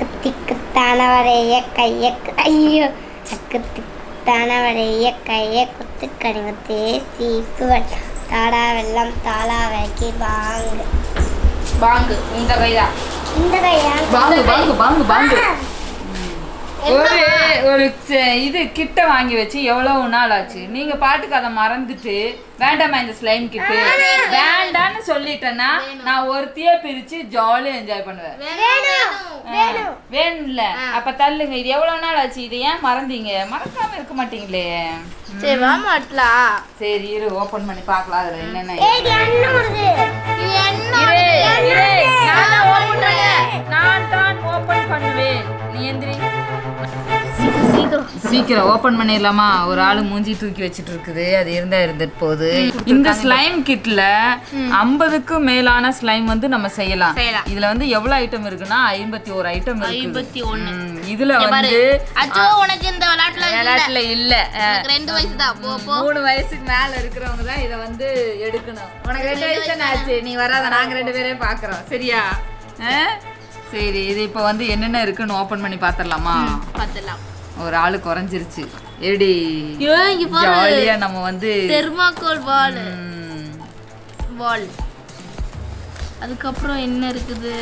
திக்குத்தானவரைய கைய ஐயோ சக்குத்திக்குத்தானவரைய கைய குத்து கனிமத்தே சீப்புவன் தாடா வெள்ளம் தாளா வரைக்கி பாங்கு பாங்கு இந்த கையா பாங்கு பாங்கு பாங்கு பாங்கு ஒரு இது கிட்ட வாங்கி வச்சு எவ்வளவு நாள் ஆச்சு. நீங்க பாட்டுக்கு அதை மறந்துட்டு வேண்டாமா இந்த ஸ்லைம் கிட்டு வேண்டான்னு சொல்லிட்டேன்னா நான் ஒருத்தியே பிரிச்சு ஜாலியா என்ஜாய் பண்ணுவேன். வேணும்ல அப்ப தள்ளுங்க. இது எவ்வளவு நாள் ஆச்சு. இது ஏன் மறந்தீங்க? மறக்காம இருக்க மாட்டீங்களே. சரி இரு ஓபன் பண்ணி பாக்கலாம் அதுல என்னென்ன. நான் தான் ஓபன் பண்ணுவேன். நீ எந்திரி சீக்கிரம் ஓபன் பண்ணிடலாமா. ஒரு ஆளு மூஞ்சி தூக்கி வச்சிட்டு இருக்குது. அது இருந்துட்டு போகுது. இந்த ஸ்லைம் கிட்ல 50க்கும் மேலான ஸ்லைம் வந்து நம்ம செய்யலாம். இதுல வந்து எவ்வளவு ஐட்டம் இருக்குன்னா 51 ஐட்டம் இருக்கு. இதுல வந்து உனக்கு இந்த விளையாட்டுல இல்ல 2 வயசு தான். 3 வயசுக்கு மேல இருக்கிறவங்க தான் இத வந்து எடுக்கணும். உனக்கு 2 வயசு தானே ஆச்சு. நீ வராத, நாங்க 2 பேரே பாக்குறோம். சரியா? சரி இது இப்ப வந்து என்னென்ன இருக்குன்னு ஓபன் பண்ணி பாத்திரலாமா? பாத்துலாம். ஒரு ஆளு குறைஞ்சிருச்சு. எடி ஜாலியா நம்ம வந்து தெர்மாக்கோல் பால். அதுக்கப்புறம் என்ன இருக்குது?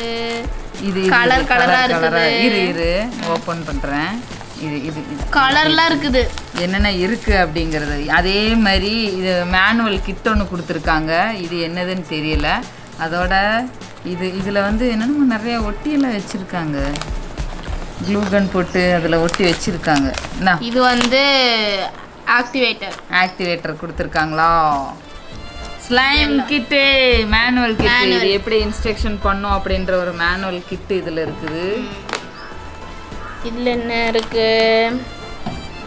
இது கலர் கலரா இருக்குது. இரு ஓபன் பண்றேன். இது கலர்லாம் இருக்குது. என்னென்ன இருக்கு அப்படிங்கறது. அதே மாதிரி இது மேனுவல் கிட் ஒன்று கொடுத்துருக்காங்க. இது என்னதுன்னு தெரியல. அதோட இதுல வந்து என்னென்ன நிறைய ஒட்டியெல்லாம் வச்சிருக்காங்க. க்ளூ கன் போட்டு அதில் ஒட்டி வச்சிருக்காங்க. இது வந்து ஆக்டிவேட்டர் கொடுத்துருக்காங்களா. ஸ்லைம் கிட்டு மேனுவல் கிட்டு. இது எப்படி இன்ஸ்ட்ரக்ஷன் பண்ணும் அப்படின்ற ஒரு மேனுவல் கிட்டு இதில் இருக்குது. இதில் என்ன இருக்கு?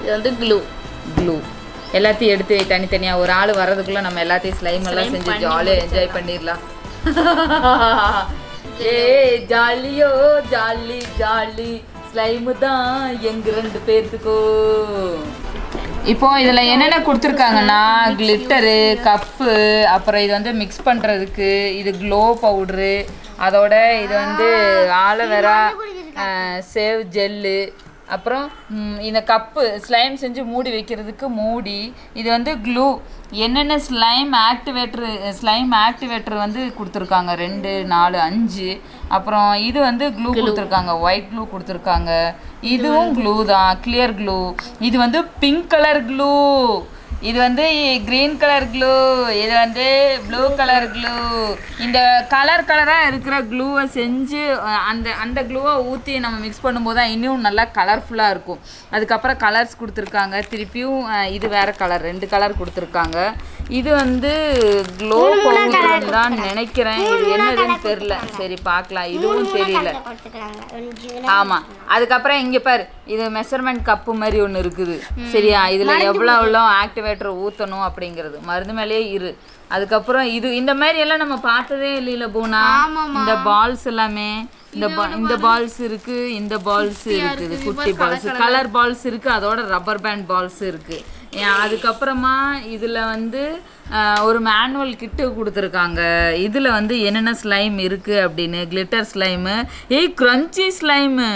இது வந்து க்ளூ எல்லாத்தையும் எடுத்து தனித்தனியாக ஒரு ஆள் வர்றதுக்குள்ளே நம்ம எல்லாத்தையும் ஸ்லைம் எல்லாம் செஞ்சு ஜாலியாக என்ஜாய் பண்ணிடலாம். ஜாலியோ ஜாலி ஜாலி ஸ்லைமு தான் எங்க 2 பேர்த்துக்கோ. இப்போ இதில் என்னென்ன கொடுத்துருக்காங்கன்னா கிளிட்டரு, கப்பு, அப்புறம் இது வந்து மிக்ஸ் பண்ணுறதுக்கு இது க்ளோ பவுட்ரு, அதோட இது வந்து ஆலோவேரா சேவ் ஜெல்லு, அப்புறம் இந்த கப்பு ஸ்லைம் செஞ்சு மூடி வைக்கிறதுக்கு மூடி, இது வந்து க்ளூ, என்னென்ன ஸ்லைம் ஆக்டிவேட்டர் வந்து கொடுத்துருக்காங்க 2 4 5. அப்புறம் இது வந்து க்ளூ கொடுத்துருக்காங்க, ஒயிட் க்ளூ கொடுத்துருக்காங்க. இதுவும் க்ளூ தான், கிளியர் க்ளூ. இது வந்து பிங்க் கலர் க்ளூ, இது வந்து க்ரீன் கலர் க்ளூ, இது வந்து ப்ளூ கலர் க்ளூ. இந்த கலராக இருக்கிற க்ளூவை செஞ்சு அந்த க்ளூவை ஊற்றி நம்ம மிக்ஸ் பண்ணும்போது தான் இன்னும் நல்லா கலர்ஃபுல்லாக இருக்கும். அதுக்கப்புறம் கலர்ஸ் கொடுத்துருக்காங்க. திருப்பியும் இது வேறு கலர் 2 கலர் கொடுத்துருக்காங்க. இது வந்து க்ளோ பவுடர் தான் நினைக்கிறேன். இது என்னதுன்னு தெரில. சரி பார்க்கலாம். இதுவும் தெரியல. ஆமாம். அதுக்கப்புறம் இங்கே பாரு, இது மெஷர்மெண்ட் கப்பு மாதிரி ஒன்று இருக்குது. சரியா? இதில் எவ்வளோ ஆக்டிவேட்டர் ஊற்றணும் அப்படிங்கிறது மருந்து மேலேயே இரு. அதுக்கப்புறம் இந்த மாதிரி எல்லாம் நம்ம பார்த்ததே இல்லைல்ல பூனா. இந்த பால்ஸ் எல்லாமே இந்த பால்ஸ் இருக்கு, இந்த பால்ஸ் இருக்குது, குட்டி பால்ஸ், கலர் பால்ஸ் இருக்கு, அதோட ரப்பர் பேண்ட் பால்ஸ் இருக்கு. அதுக்கப்புறமா இதில் வந்து ஒரு மேனுவல் கிட்டு கொடுத்துருக்காங்க. இதில் வந்து என்னென்ன ஸ்லைம் இருக்குது அப்படின்னு. கிளிட்டர் ஸ்லைமு, க்ரன்ச்சி ஸ்லைமு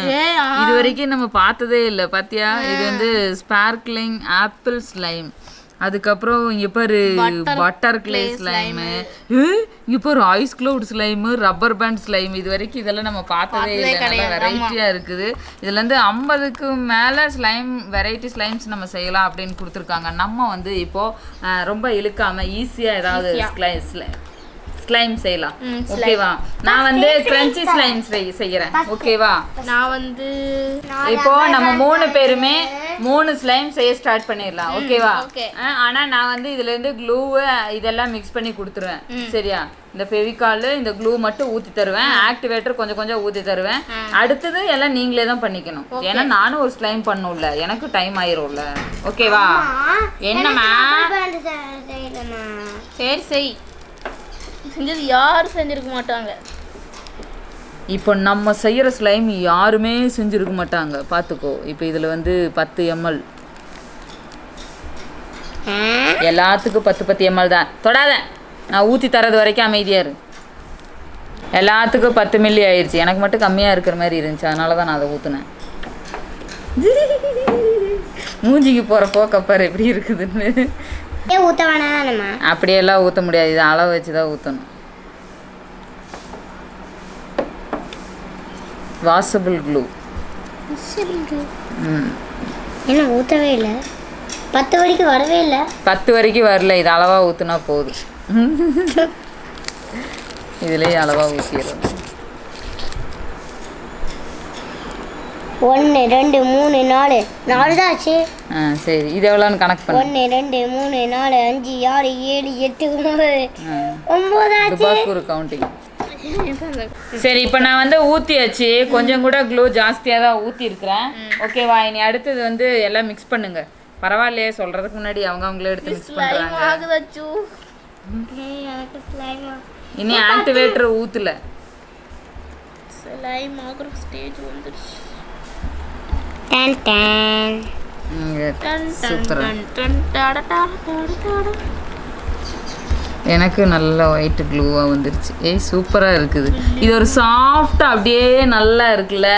இது வரைக்கும் நம்ம பார்த்ததே இல்லை. பார்த்தியா? இது வந்து ஸ்பார்க்லிங் ஆப்பிள் ஸ்லைம். அதுக்கப்புறம் இங்கே பாரு பட்டர் கிளே ஸ்லைமு, இங்கே பாரு ice cloud slime, rubber band slime. இது வரைக்கும் இதெல்லாம் நம்ம பார்த்ததே இல்லை. நல்லா வெரைட்டியாக இருக்குது. இதில் வந்து 50க்கு மேலே வெரைட்டி ஸ்லைம்ஸ் நம்ம செய்யலாம் அப்படின்னு கொடுத்துருக்காங்க. நம்ம வந்து இப்போது ரொம்ப இழுக்காமல் ஈஸியாக ஏதாவது ஸ்லைம் செய்யலாம். ஓகேவா? நான் வந்து கிரன்ச்சி ஸ்லைம் செய்யறேன். ஓகேவா? நான் வந்து இப்போ நம்ம 3 பேருமே 3 ஸ்லைம் செய்ய ஸ்டார்ட் பண்ணிடலாம். ஓகேவா? ஆனா நான் வந்து இதுல இருந்து க்ளூ இதெல்லாம் மிக்ஸ் பண்ணி கொடுத்துருவேன். சரியா? இந்த ஃபெவிகால் இந்த க்ளூ மட்டும் ஊற்றி தருவேன். ஆக்டிவேட்டர் கொஞ்சம் ஊற்றி தருவேன். அடுத்தது எல்லாம் நீங்களே தான் பண்ணிக்கணும். ஏன்னா நானும் ஒரு ஸ்லைம் பண்ணும்ல, எனக்கு டைம் ஆயிரும்ல. ஓகேவா? என்னம்மா? சரி செய். செஞ்சது யாரும் செஞ்சிருக்க மாட்டாங்க. இப்போ நம்ம செய்கிற ஸ்லைம் யாருமே செஞ்சுருக்க மாட்டாங்க. பார்த்துக்கோ. இப்போ இதில் வந்து 10 ml, எல்லாத்துக்கும் 10 ml தான். தொடாத, நான் ஊற்றி தரது வரைக்கும் அமைதியாக இரு. எல்லாத்துக்கும் 10 மில்லி ஆயிடுச்சு. எனக்கு மட்டும் கம்மியாக இருக்கிற மாதிரி இருந்துச்சு, அதனால தான் நான் அதை ஊற்றுனேன். மூஞ்சிக்கு போகிற போக்கப்பார் எப்படி இருக்குதுன்னு. ஊற்ற வேணாமா? அப்படியெல்லாம் ஊற்ற முடியாது, இது அளவு வச்சு தான் ஊற்றணும். Washable glue. என்ன ஊற்றவே இல்லை, 10 வரைக்கும் வரவே இல்லை. 10 வரைக்கும் வரல, இது அளவாக ஊற்றுனா போதும். இதுலேயே அளவாக ஊற்றிடுறோம். 1 2 3 4 4 தான் ஆச்சு. சரி, இது எவ்வளோன்னு கணக்கு பண்ணு. 1 2 3 4 5 6 7 8 9 ஆச்சு. துபாக்கூர் கவுண்டிங். சரி, இப்போ நான் வந்து ஊற்றியாச்சு. கொஞ்சம் கூட க்ளூ ஜாஸ்தியாக தான் ஊற்றிருக்கிறேன். ஓகேவா? இனி அடுத்தது வந்து எல்லாம் மிக்ஸ் பண்ணுங்க. பரவாயில்லையே, சொல்கிறதுக்கு முன்னாடி அவங்களே எடுத்து மிக்ஸ் பண்ணுறாங்க. இனி ஆக்டிவேட்டர் ஊற்றல. ஸ்லைம் ஆகுற ஸ்டேஜ் வந்துருச்சு. டன் டன் சூப்பரா. எனக்கு நல்ல ஒயிட் க்ளூவாக வந்துருச்சு. சூப்பராக இருக்குது. இது ஒரு சாஃப்டாக அப்படியே நல்லா இருக்குல்ல.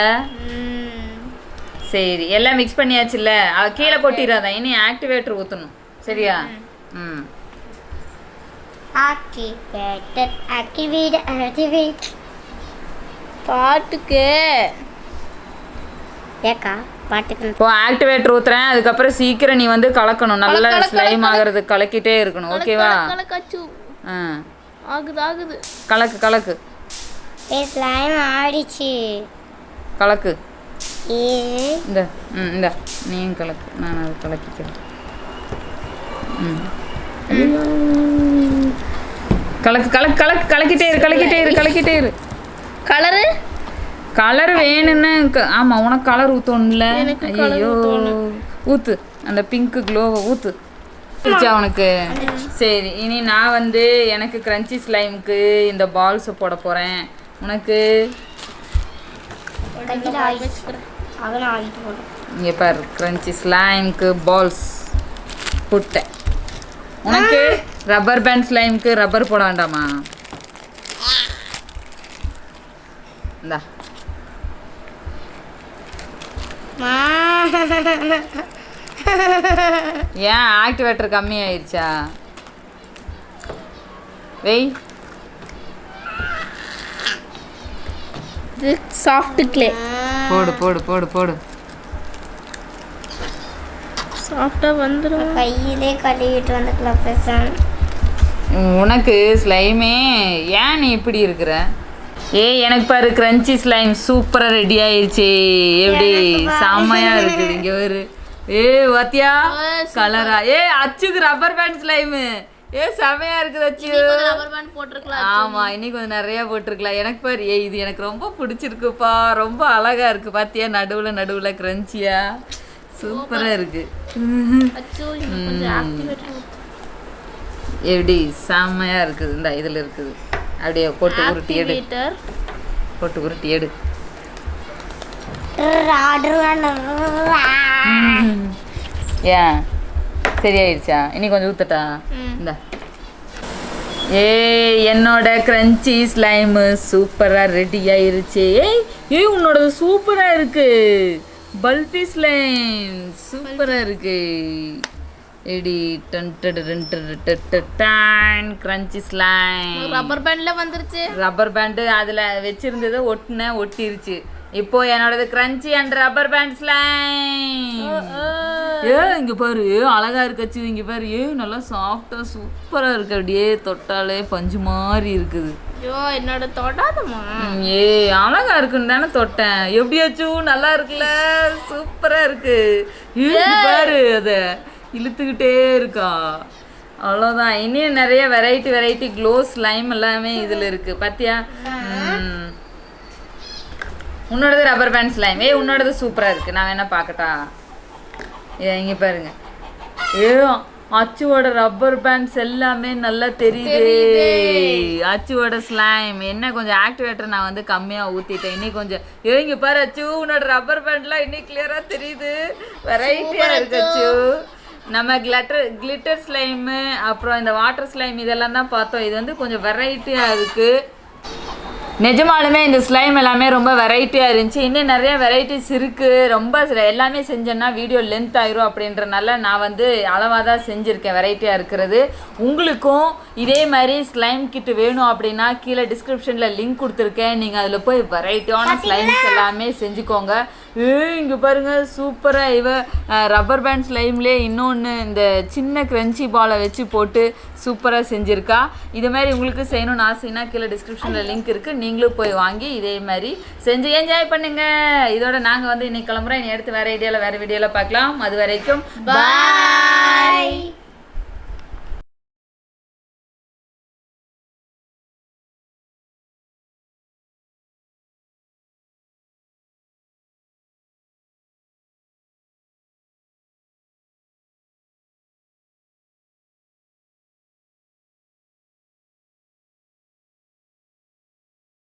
சரி, எல்லாம் மிக்ஸ் பண்ணியாச்சுல்ல, கீழே கொட்டிடாதான். இனி ஆக்டிவேட்டர் ஊற்றணும். சரியா? ஆக்டிவேட் பாட்டுக்கு ஏக்கா பாட்டுக்கு. இப்போ ஆக்டிவேட்டர் ஊற்றுறேன். அதுக்கப்புறம் சீக்கிரம் நீ வந்து கலக்கணும். நல்லா ஸ்லைம் ஆகிறது கலக்கிட்டே இருக்கணும். ஓகேவா? ஆகுது கலக்கு கலக்கு. ஸ்லைம் ஆடிச்சு. கலக்கு. இந்த இந்த நீயும் கலக்கு, நான் அதை கலக்கிக்கிறேன். கலக்கு கலக்கு கலக்கு கலக்கிட்டே இரு, கலக்கிட்டே இரு, கலக்கிட்டே இரு. கலர் வேணும்னு. ஆமாம், உனக்கு கலர் ஊற்றணும்ல. ஐயோ, ஊற்று அந்த பிங்க் க்ளோவை ஊற்று. உனக்கு சரி. இனி நான் வந்து எனக்கு கிரன்ச்சி ஸ்லைமுக்கு இந்த பால்ஸை போட போகிறேன். உனக்கு இங்கே பாரு, கிரன்ச்சி ஸ்லைமுக்கு பால்ஸ் போட்டேன். உனக்கு ரப்பர் பேண்ட் ஸ்லைமுக்கு ரப்பர் போட வேண்டாமா? இந்தா. ஏன் ஆக்டிவேட்டர் கம்மி ஆயிடுச்சா? வெய். சாஃப்ட் க்ளே போடு போடு போடு போடு. சாஃப்டா வந்துடும். கையிலே கழுவிட்டு வந்துக்கலாம் பேசாம. உனக்கு ஸ்லைமே ஏன் நீ இப்படி இருக்கிற? எனக்கு பாரு, கிரன்ச்சி ஸ்லைம் சூப்பராக ரெடி ஆயிடுச்சு. எப்படி செம்மையாக இருக்குது. இங்கே ஒரு வாத்தியா கலரா. அச்சுக்கு ரப்பர் பேண்ட் ஸ்லைமு. செமையா இருக்குது அச்சு. ஆமாம், இன்னைக்கு கொஞ்சம் நிறையா போட்டிருக்கலாம். எனக்கு பாரு, இது எனக்கு ரொம்ப பிடிச்சிருக்குப்பா. ரொம்ப அழகா இருக்கு பாத்தியா, நடுவில் நடுவில் கிரன்ச்சியா சூப்பராக இருக்கு. எப்படி செம்மையா இருக்குது. இந்த இதில் இருக்குது. அப்படியே போட்டு உருட்டி எடு, போட்டு உருட்டி எடு. ஏன் சரியாயிடுச்சா? இனி கொஞ்சம் ஊத்தட்டா? இந்த என்னோட கிரன்ச்சி ஸ்லைமு சூப்பராக ரெடி ஆயிருச்சு. உன்னோடது சூப்பராக இருக்கு. பல்பி ஸ்லைம் சூப்பராக இருக்கு. எடி கிரன்ச்சி ஸ்லைம் ரப்பர் பேண்ட்ல வந்துருச்சு. ரப்பர் பேண்டு அதில் வச்சிருந்தது ஒட்டிருச்சு. இப்போ என்னோடது crunchy and rubber band slime. இங்கே பாரு, அழகா இருக்கச்சு. இங்கே பாரு, நல்லா சாஃப்டாக சூப்பராக இருக்கு. அப்படியே தொட்டாலே பஞ்சு மாதிரி இருக்குது. என்னோட தொடாதமா. அழகா இருக்குன்னு தானே தொட்டேன். எப்படியாச்சும் நல்லா இருக்குல்ல, சூப்பராக இருக்கு. பாரு, அதை இழுத்துக்கிட்டே இருக்கா. அவ்வளோதான். இன்னும் நிறைய வெரைட்டி க்ளோ ஸ்லைம் எல்லாமே இதில் இருக்குது பார்த்தியா. உன்னோடது ரப்பர் பேண்ட் ஸ்லைம். உன்னோடது சூப்பராக இருக்குது. நான் வேணா பார்க்கட்டா? இங்கே பாருங்க. அச்சுவோட ரப்பர் பேண்ட்ஸ் எல்லாமே நல்லா தெரியுது. அச்சுவோட ஸ்லைம் என்ன கொஞ்சம் ஆக்டிவேட்டர் நான் வந்து கம்மியாக ஊற்றிட்டேன். இன்னைக்கு கொஞ்சம் இங்கே பாரு அச்சு, உன்னோட ரப்பர் பேண்ட்லாம் இன்னைக்கு கிளியராக தெரியுது. வெரைட்டியாக இருக்கு அச்சு. நம்ம கிளிட்டர் ஸ்லைமு அப்புறம் இந்த வாட்டர் ஸ்லைம் இதெல்லாம் தான் பார்த்தோம். இது வந்து கொஞ்சம் வெரைட்டியாக இருக்குது. நிஜமாலுமே இந்த ஸ்லைம் எல்லாமே ரொம்ப வெரைட்டியாக இருந்துச்சு. இன்னும் நிறைய வெரைட்டிஸ் இருக்குது. ரொம்ப எல்லாமே செஞ்சேன்னா வீடியோ லென்த் ஆயிரும் அப்படின்றனால நான் வந்து அளவாக தான் செஞ்சுருக்கேன் வெரைட்டியாக இருக்கிறது. உங்களுக்கும் இதே மாதிரி ஸ்லைம் கிட் வேணும் அப்படின்னா கீழே டிஸ்கிரிப்ஷனில் லிங்க் கொடுத்துருக்கேன். நீங்கள் அதில் போய் வெரைட்டியான ஸ்லைம்ஸ் எல்லாமே செஞ்சுக்கோங்க. இங்கே பாருங்கள் சூப்பராக இவ ரப்பர் பேண்ட் ஸ்லைம்லேயே இன்னொன்று இந்த சின்ன க்ரன்ச்சி பாலை வச்சு போட்டு சூப்பராக செஞ்சுருக்கா. இது மாதிரி உங்களுக்கு செய்யணும்னு ஆசைன்னா கீழே டிஸ்கிரிப்ஷனில் லிங்க் இருக்குது. நீங்களும் போய் வாங்கி இதே மாதிரி செஞ்சு என்ஜாய் பண்ணுங்கள். இதோட நாங்கள் வந்து இன்னைக்கு கிளம்புறோம். இனி அடுத்து வேறு வீடியோவில் பார்க்கலாம். அது வரைக்கும் பாய்.